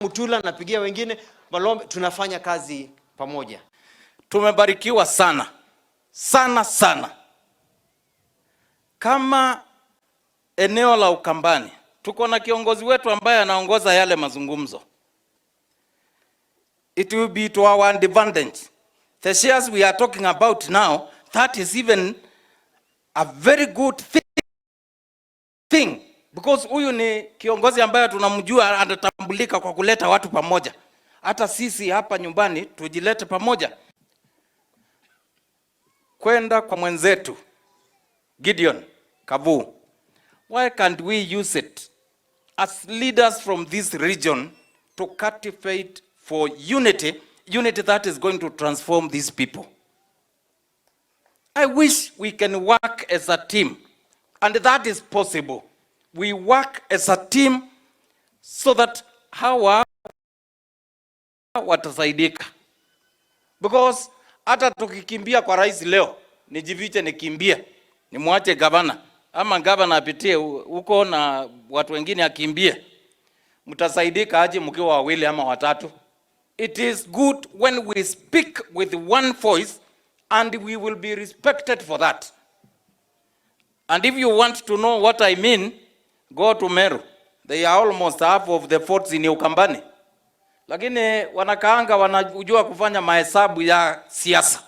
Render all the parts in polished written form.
Mutula napigia wengine Malombe, tunafanya kazi pamoja. Tumebarikiwa sana. Sana sana. Kama eneo la Ukambani, tuko na kiongozi wetu ambaye anaongoza yale mazungumzo. It will be to our advantage. The shares we are talking about now, that is even a very good thing. Because huyu ni kiongozi ambaye tunamjua anatambulika kwa kuleta watu pamoja. Hata sisi hapa nyumbani tujilete pamoja. Kwenda kwa mwenzetu Gideon Kavu. Why can't we use it as leaders from this region to cultivate for unity that is going to transform these people? I wish we can work as a team, and that is possible. We work as a team so that hawa watasaidika. Because hata tukikimbia kwa rais leo, nijifiche nikimbie, nimwache gavana, ama gavana apitie huko na watu wengine akimbie, mtasaidika aje mkiwa wawili ama watatu? It is good when we speak with one voice, and we will be respected for that. And if you want to know what I mean, go to Meru. They are almost half of the forts in Ukambani. Lakini wanakaanga wanajua kufanya mahesabu ya siasa.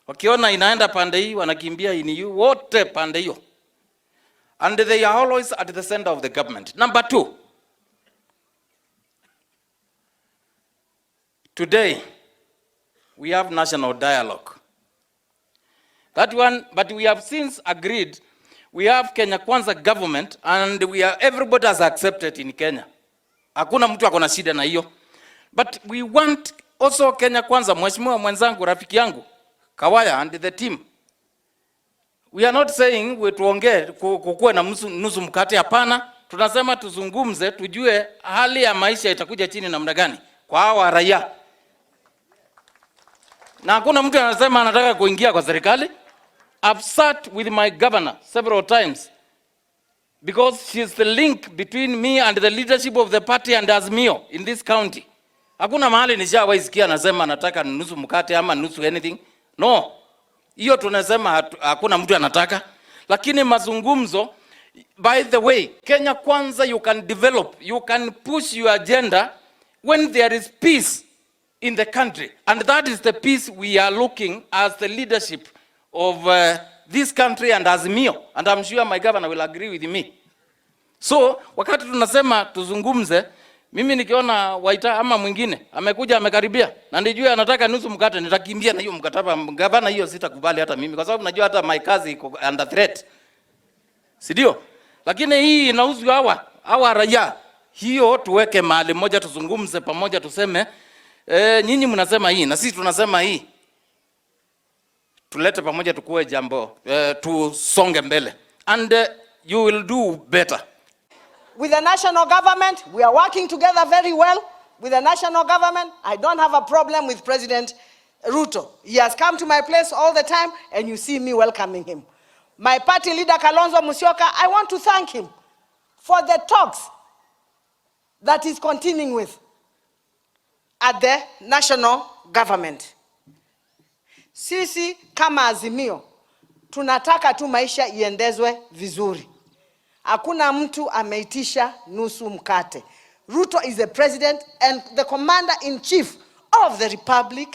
Wakiona inaenda pande hii wanakimbia ini wote pande hiyo. And they are always at the center of the government. Number 2. Today we have national dialogue. That one, but we have since agreed. We have Kenya Kwanza government, and everybody has accepted in Kenya. Hakuna mtu akona shida na hiyo. But we want also Kenya Kwanza, mheshimiwa mwenzangu, rafiki yangu Kawaya and the team. We are not saying we tuongee kukue na nusu mkate, hapana. Tunasema tuzungumze, tujue hali ya maisha itakuja chini namna gani kwa hawa raia. Na hakuna mtu anasema anataka kuingia kwa serikali. I've sat with my governor several times because she is the link between me and the leadership of the party and Azimio in this county. Hakuna mahali nishawaisikia anasema anataka nusu mkate ama nusu anything. No. Hiyo tunasema hakuna mtu anataka. Lakini mazungumzo, by the way, Kenya Kwanza, you can develop, you can push your agenda when there is peace in the country. And that is the peace we are looking as the leadership of this country and Azimio, and I'm sure my governor will agree with me. So wakati tunasema tuzungumze, mimi nikiona Waita ama mwingine amekuja amekaribia na nijue anataka nusu mkate, nitakimbia na hiyo mkataba. Gavana, hiyo sitakubali hata mimi, kwa sababu najua hata my kazi iko under threat, si ndio? Lakini hii inahusu hawa raia. Hiyo tuweke mahali moja, tuzungumze pamoja, tuseme nyinyi mnasema hii na sisi tunasema hii, tulete pamoja tukue jambo, tusonge mbele, and you will do better. With the national government, we are working together very well. With the national government, I don't have a problem with President Ruto. He has come to my place all the time, and you see me welcoming him. My party leader, Kalonzo Musyoka, I want to thank him for the talks that he's continuing with at the national government. Sisi kama Azimio tunataka tu maisha iendezwe vizuri. Hakuna mtu ameitisha nusu mkate. Ruto is the president and the commander in chief of the republic.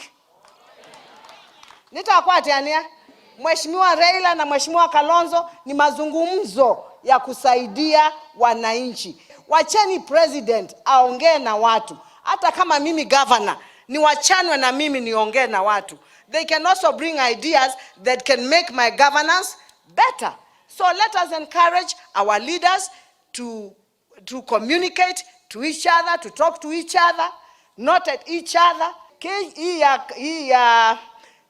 Nitakwatiania Mheshimiwa Raila na Mheshimiwa Kalonzo ni mazungumzo ya kusaidia wananchi. Wacheni president aongee na watu. Hata kama mimi governor ni wachanwe na mimi niongee na watu. They can also bring ideas that can make my governance better. So let us encourage our leaders to communicate to each other, to talk to each other, not at each other.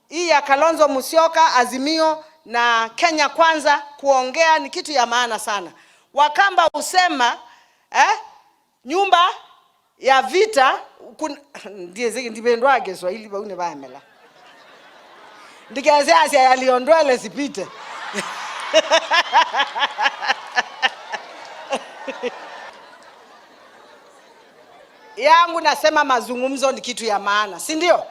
Hii ya Kalonzo Musyoka, Azimio na Kenya Kwanza kuongea ni kitu ya maana sana. Wakamba usema nyumba ya vita ndiye ndibendwage Swahili baune baemela. Ndikaze asia aliondwele sipite. yangu nasema mazungumzo ni kitu ya maana, si ndio?